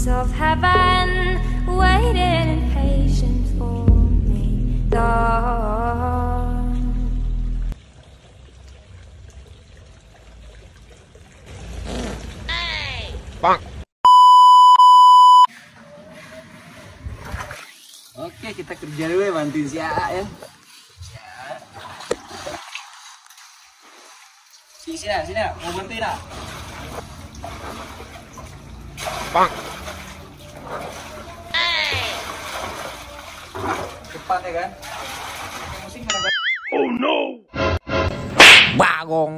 promise of heaven waiting in patience for me, Lord. Bang. Oke, kita kerja dulu ya, bantuin si AA ya. Sini, mau bantuin lah. Bang. Cepat ya kan? Musim kan? Oh no. Bagong.